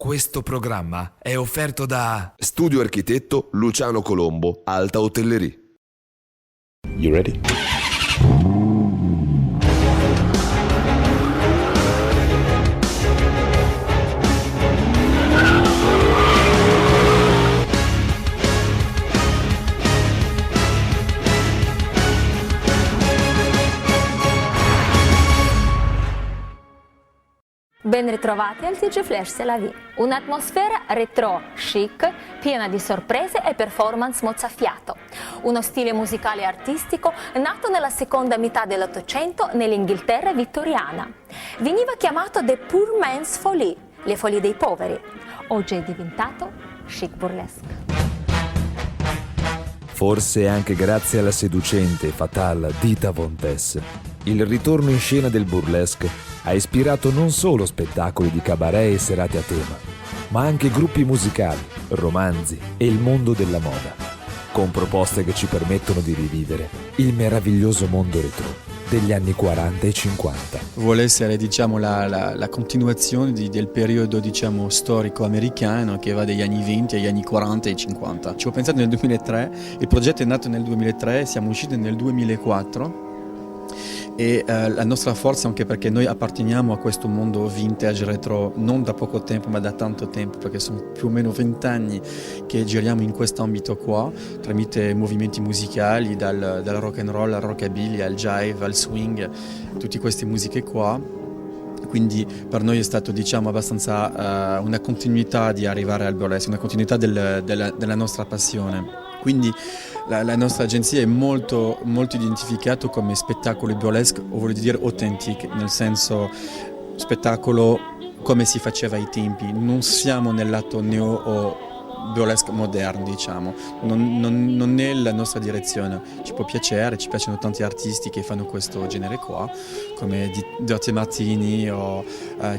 Questo programma è offerto da Studio Architetto Luciano Colombo, Alta Hotellerie. You ready? Ben ritrovati al TG Flash C'est la Vie, un'atmosfera retro chic, piena di sorprese e performance mozzafiato. Uno stile musicale e artistico nato nella seconda metà dell'Ottocento nell'Inghilterra vittoriana. Veniva chiamato The Poor Man's Folie, le folie dei poveri. Oggi è diventato chic burlesque. Forse anche grazie alla seducente e fatale Dita Von Tess, il ritorno in scena del burlesque ha ispirato non solo spettacoli di cabaret e serate a tema, ma anche gruppi musicali, romanzi e il mondo della moda, con proposte che ci permettono di rivivere il meraviglioso mondo retro degli anni 40 e 50. Vuole essere, la continuazione del periodo, storico americano che va dagli anni 20 agli anni 40 e 50. Ci ho pensato nel 2003, il progetto è nato nel 2003, siamo usciti nel 2004. E la nostra forza, anche perché noi apparteniamo a questo mondo vintage retro non da poco tempo ma da tanto tempo, perché sono più o meno 20 anni che giriamo in questo ambito qua, tramite movimenti musicali dal rock and roll al rockabilly al jive al swing, tutte queste musiche qua. Quindi per noi è stato abbastanza una continuità di arrivare al burlesque, una continuità della nostra passione. Quindi la nostra agenzia è molto, molto identificata come spettacolo burlesque, o voglio dire authentic, nel senso spettacolo come si faceva ai tempi. Non siamo nel lato neo o burlesque moderno, non è la nostra direzione. Ci può piacere, ci piacciono tanti artisti che fanno questo genere qua, come Dirty Martini o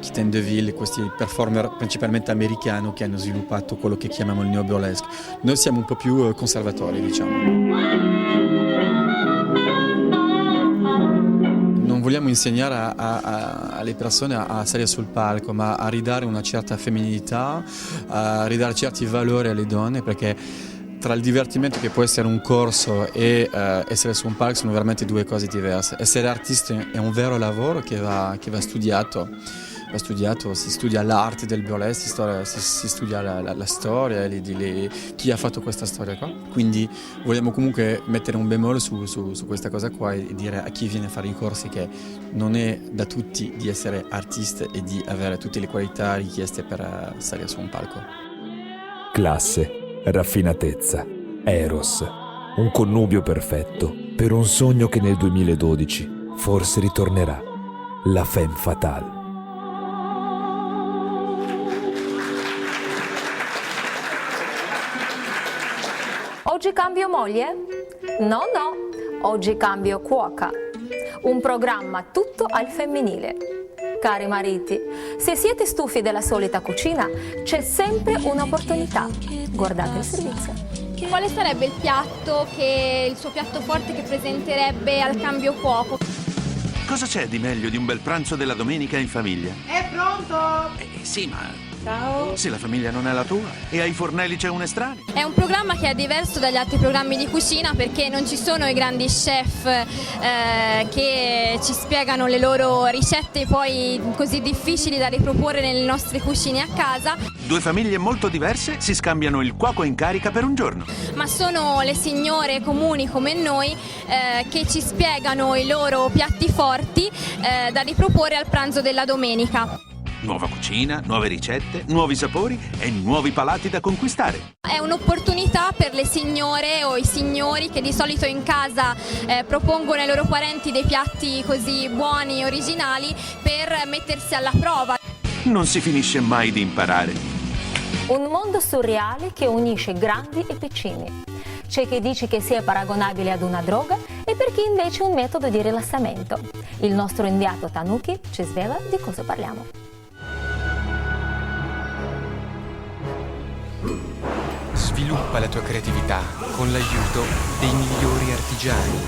Kitten DeVille, questi performer principalmente americani che hanno sviluppato quello che chiamiamo il neo burlesque. Noi siamo un po' più conservatori, Non vogliamo insegnare alle persone a salire sul palco, ma a ridare una certa femminilità, a ridare certi valori alle donne, perché tra il divertimento, che può essere un corso, e essere su un palco sono veramente due cose diverse. Essere artista è un vero lavoro che va studiato. Si studia l'arte del burlesque, si studia la storia, chi ha fatto questa storia qua. Quindi vogliamo comunque mettere un bemolle su questa cosa qua e dire a chi viene a fare i corsi che non è da tutti di essere artista e di avere tutte le qualità richieste per salire su un palco. Classe, raffinatezza, eros, un connubio perfetto per un sogno che nel 2012 forse ritornerà, la femme fatale. Oggi cambio moglie? No, oggi cambio cuoca. Un programma tutto al femminile. Cari mariti, se siete stufi della solita cucina, c'è sempre un'opportunità. Guardate il servizio. Quale sarebbe il suo piatto forte che presenterebbe al cambio cuoco? Cosa c'è di meglio di un bel pranzo della domenica in famiglia? È pronto? Sì, ma... Ciao. Se la famiglia non è la tua e ai fornelli c'è un estraneo. È un programma che è diverso dagli altri programmi di cucina, perché non ci sono i grandi chef che ci spiegano le loro ricette poi così difficili da riproporre nelle nostre cucine a casa. Due famiglie molto diverse si scambiano il cuoco in carica per un giorno. Ma sono le signore comuni come noi che ci spiegano i loro piatti forti da riproporre al pranzo della domenica. Nuova cucina, nuove ricette, nuovi sapori e nuovi palati da conquistare. È un'opportunità per le signore o i signori che di solito in casa propongono ai loro parenti dei piatti così buoni e originali, per mettersi alla prova. Non si finisce mai di imparare. Un mondo surreale che unisce grandi e piccini. C'è chi dice che sia paragonabile ad una droga e per chi invece è un metodo di rilassamento. Il nostro inviato Tanuki ci svela di cosa parliamo. Sviluppa la tua creatività con l'aiuto dei migliori artigiani.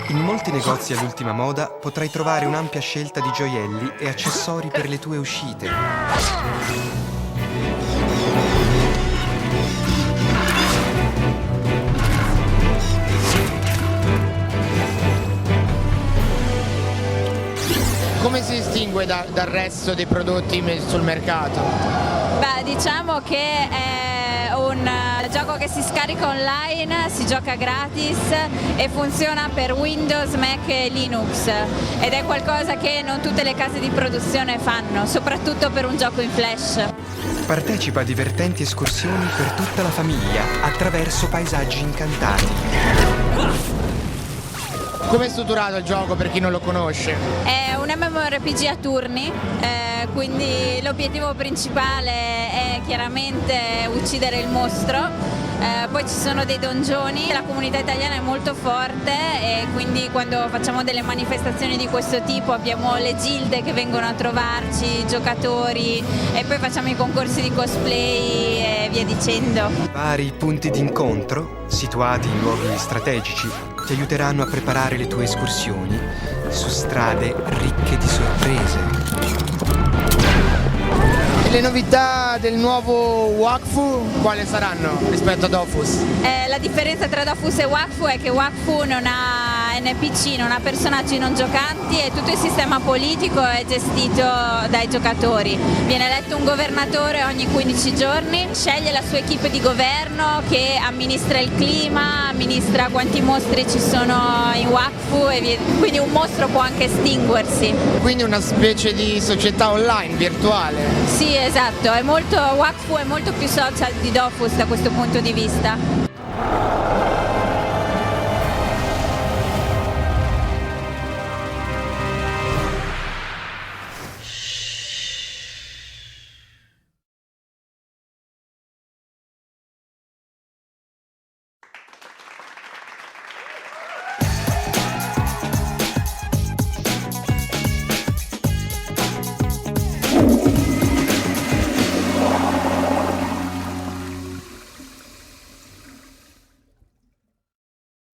In molti negozi all'ultima moda potrai trovare un'ampia scelta di gioielli e accessori per le tue uscite. Come si distingue dal resto dei prodotti sul mercato? Beh, diciamo che è un gioco che si scarica online, si gioca gratis e funziona per Windows, Mac e Linux ed è qualcosa che non tutte le case di produzione fanno, soprattutto per un gioco in flash. Partecipa a divertenti escursioni per tutta la famiglia attraverso paesaggi incantati. Come è strutturato il gioco per chi non lo conosce? È un MMORPG a turni, quindi l'obiettivo principale è chiaramente uccidere il mostro. Poi ci sono dei dongioni, la comunità italiana è molto forte e quindi quando facciamo delle manifestazioni di questo tipo abbiamo le gilde che vengono a trovarci, i giocatori e poi facciamo i concorsi di cosplay e via dicendo. Vari punti d'incontro, situati in luoghi strategici, ti aiuteranno a preparare le tue escursioni su strade ricche di sorprese. E le novità del nuovo Wakfu quali saranno rispetto a Dofus? La differenza tra Dofus e Wakfu è che Wakfu non ha NPC, non ha personaggi non giocanti e tutto il sistema politico è gestito dai giocatori. Viene eletto un governatore ogni 15 giorni, sceglie la sua equipe di governo che amministra il clima, amministra quanti mostri ci sono in Wakfu e quindi un mostro può anche estinguersi. Quindi una specie di società online, virtuale? Sì, esatto, Wakfu è molto più social di Dofus da questo punto di vista.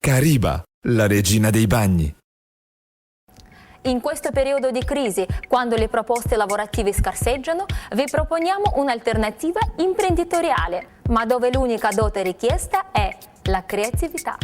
Cariba, la regina dei bagni. In questo periodo di crisi, quando le proposte lavorative scarseggiano, vi proponiamo un'alternativa imprenditoriale, ma dove l'unica dote richiesta è la creatività.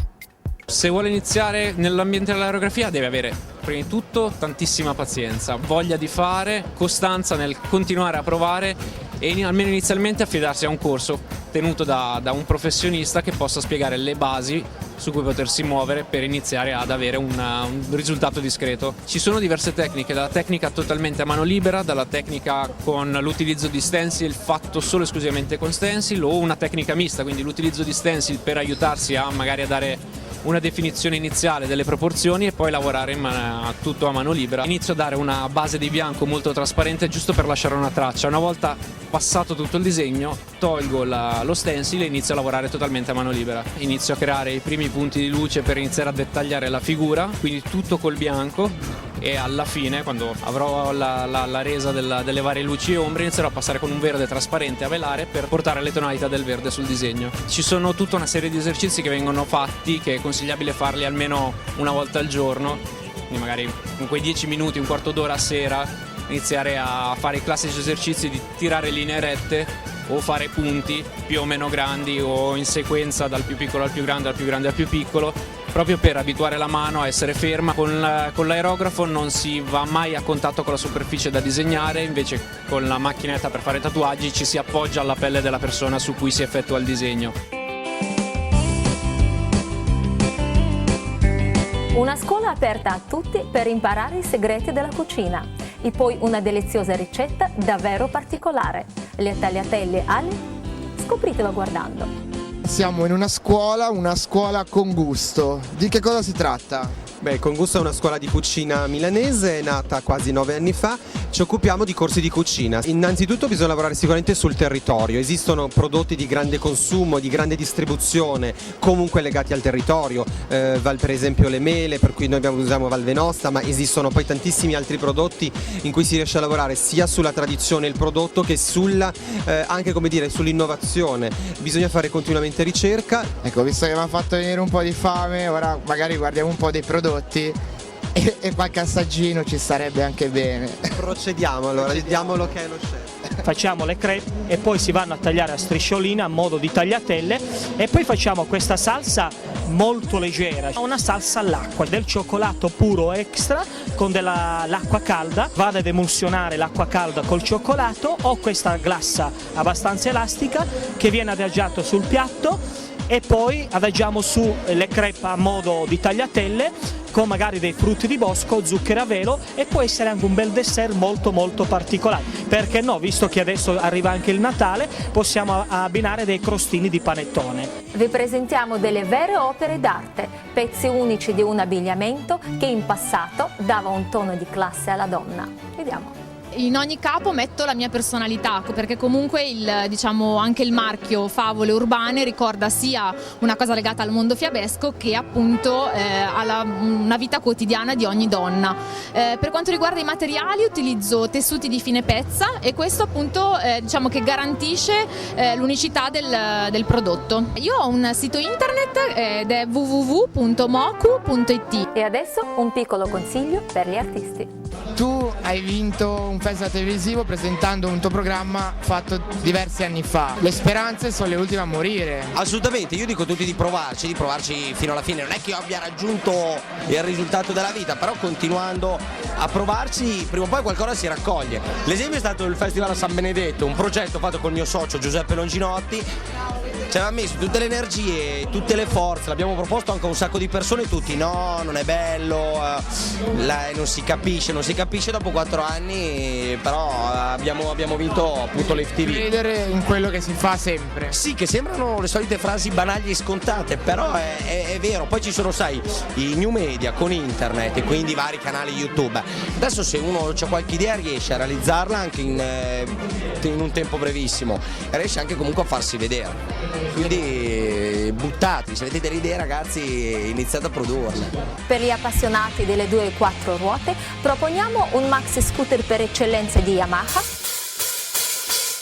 Se vuole iniziare nell'ambiente dell'aerografia deve avere, prima di tutto, tantissima pazienza, voglia di fare, costanza nel continuare a provare e almeno inizialmente affidarsi a un corso tenuto da un professionista che possa spiegare le basi su cui potersi muovere per iniziare ad avere un risultato discreto. Ci sono diverse tecniche, dalla tecnica totalmente a mano libera, dalla tecnica con l'utilizzo di stencil fatto solo esclusivamente con stencil o una tecnica mista, quindi l'utilizzo di stencil per aiutarsi a magari a dare una definizione iniziale delle proporzioni e poi lavorare tutto a mano libera. Inizio a dare una base di bianco molto trasparente giusto per lasciare una traccia. Una volta passato tutto il disegno tolgo lo stencil e inizio a lavorare totalmente a mano libera. Inizio a creare i primi punti di luce per iniziare a dettagliare la figura, quindi tutto col bianco e alla fine, quando avrò la resa delle varie luci e ombre, inizierò a passare con un verde trasparente a velare per portare le tonalità del verde sul disegno. Ci sono tutta una serie di esercizi che vengono fatti, che è consigliabile farli almeno una volta al giorno, quindi magari in quei 10 minuti, un quarto d'ora a sera, iniziare a fare i classici esercizi di tirare linee rette o fare punti più o meno grandi o in sequenza dal più piccolo al più grande, dal più grande al più piccolo, proprio per abituare la mano a essere ferma. Con l'aerografo non si va mai a contatto con la superficie da disegnare, invece con la macchinetta per fare tatuaggi ci si appoggia alla pelle della persona su cui si effettua il disegno. Una scuola aperta a tutti per imparare i segreti della cucina e poi una deliziosa ricetta davvero particolare. Le tagliatelle ali? Scopritelo guardando. Siamo in una scuola con gusto. Di che cosa si tratta? Beh, Con Gusto è una scuola di cucina milanese, nata quasi 9 anni fa Ci occupiamo di corsi di cucina. Innanzitutto bisogna lavorare sicuramente sul territorio. Esistono prodotti di grande consumo, di grande distribuzione, comunque legati al territorio. Per esempio le mele, per cui noi usiamo Val Venosta, ma esistono poi tantissimi altri prodotti in cui si riesce a lavorare sia sulla tradizione del prodotto che anche sull'innovazione. Bisogna fare continuamente ricerca. Ecco, visto che mi ha fatto venire un po' di fame, ora magari guardiamo un po' dei prodotti e qualche assaggino ci sarebbe anche bene. Procediamo allora, diamo l'ok allo chef. Facciamo le crepe e poi si vanno a tagliare a strisciolina a modo di tagliatelle e poi facciamo questa salsa molto leggera, una salsa all'acqua del cioccolato puro extra con l'acqua calda. Vado ad emulsionare l'acqua calda col cioccolato, ho questa glassa abbastanza elastica che viene adagiato sul piatto e poi adagiamo su le crepe a modo di tagliatelle con magari dei frutti di bosco, zucchero a velo, e può essere anche un bel dessert molto molto particolare. Perché no, visto che adesso arriva anche il Natale, possiamo abbinare dei crostini di panettone. Vi presentiamo delle vere opere d'arte, pezzi unici di un abbigliamento che in passato dava un tono di classe alla donna. Vediamo. In ogni capo metto la mia personalità, perché comunque anche il marchio Favole Urbane ricorda sia una cosa legata al mondo fiabesco che appunto una vita quotidiana di ogni donna. Per quanto riguarda i materiali utilizzo tessuti di fine pezza e questo appunto che garantisce l'unicità del prodotto. Io ho un sito internet ed è www.moku.it. E adesso un piccolo consiglio per gli artisti. Tu hai vinto un festival televisivo presentando un tuo programma fatto diversi anni fa. Le speranze sono le ultime a morire. Assolutamente, io dico a tutti di provarci fino alla fine. Non è che io abbia raggiunto il risultato della vita, però continuando a provarci prima o poi qualcosa si raccoglie. L'esempio è stato il Festival a San Benedetto, un progetto fatto col mio socio Giuseppe Longinotti. Ci aveva messo tutte le energie, tutte le forze, l'abbiamo proposto anche a un sacco di persone, tutti no, non è bello, non si capisce dopo 4 anni, però abbiamo vinto appunto l'FTV. Credere in quello che si fa sempre. Sì, che sembrano le solite frasi banali e scontate, però è vero. Poi ci sono, sai, i new media con internet e quindi vari canali YouTube. Adesso se uno c'ha qualche idea riesce a realizzarla anche in un tempo brevissimo e riesce anche comunque a farsi vedere. Quindi buttati, se avete delle idee ragazzi iniziate a produrle. Per gli appassionati delle 2 e 4 ruote proponiamo un maxi scooter per eccellenza di Yamaha.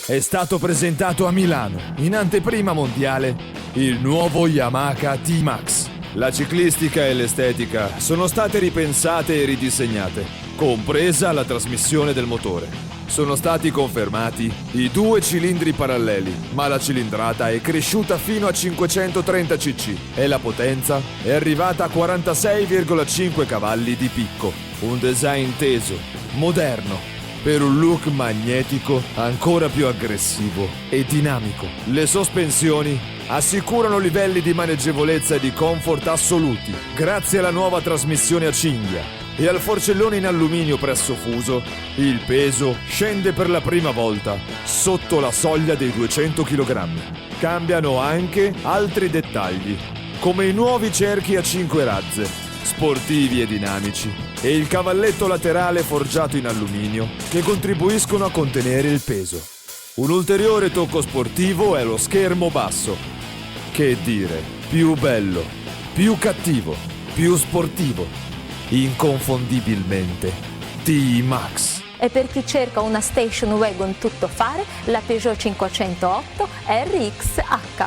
È stato presentato a Milano, in anteprima mondiale, il nuovo Yamaha T-Max. La ciclistica e l'estetica sono state ripensate e ridisegnate, compresa la trasmissione del motore. Sono stati confermati i 2 cilindri paralleli, ma la cilindrata è cresciuta fino a 530 cc e la potenza è arrivata a 46,5 cavalli di picco. Un design teso, moderno, per un look magnetico ancora più aggressivo e dinamico. Le sospensioni assicurano livelli di maneggevolezza e di comfort assoluti grazie alla nuova trasmissione a cinghia. E al forcellone in alluminio presso fuso, il peso scende per la prima volta sotto la soglia dei 200 kg. Cambiano anche altri dettagli, come i nuovi cerchi a 5 razze, sportivi e dinamici, e il cavalletto laterale forgiato in alluminio che contribuiscono a contenere il peso. Un ulteriore tocco sportivo è lo schermo basso. Che dire, più bello, più cattivo, più sportivo. Inconfondibilmente T-Max. E per chi cerca una station wagon tutto fare, la Peugeot 508 RXH.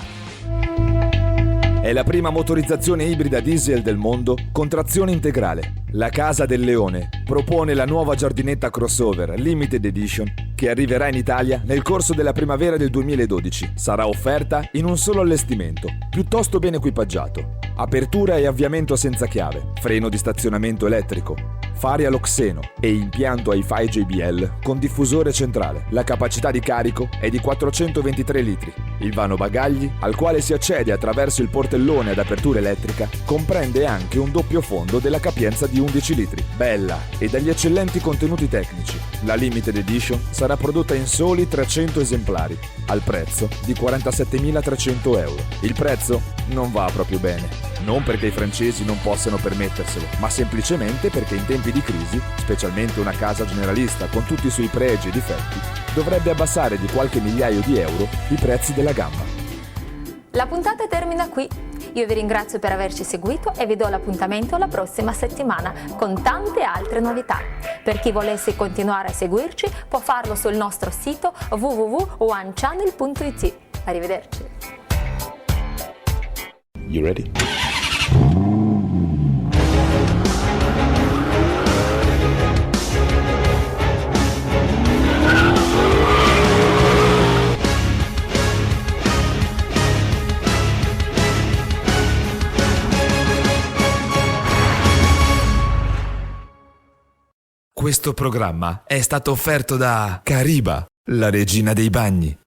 È la prima motorizzazione ibrida diesel del mondo con trazione integrale. La Casa del Leone propone la nuova giardinetta crossover Limited Edition che arriverà in Italia nel corso della primavera del 2012. Sarà offerta in un solo allestimento, piuttosto ben equipaggiato. Apertura e avviamento senza chiave, freno di stazionamento elettrico, fari all'oxeno e impianto hi-fi JBL con diffusore centrale. La capacità di carico è di 423 litri. Il vano bagagli, al quale si accede attraverso il portellone ad apertura elettrica, comprende anche un doppio fondo della capienza di 11 litri. Bella e dagli eccellenti contenuti tecnici. La limited edition sarà prodotta in soli 300 esemplari, al prezzo di 47.300 euro. Il prezzo non va proprio bene. Non perché i francesi non possano permetterselo, ma semplicemente perché in tempi di crisi, specialmente una casa generalista con tutti i suoi pregi e difetti, dovrebbe abbassare di qualche migliaio di euro i prezzi della gamma. La puntata termina qui. Io vi ringrazio per averci seguito e vi do l'appuntamento la prossima settimana con tante altre novità. Per chi volesse continuare a seguirci può farlo sul nostro sito www.onechannel.it. Arrivederci. You ready? Questo programma è stato offerto da Cariba, la regina dei bagni.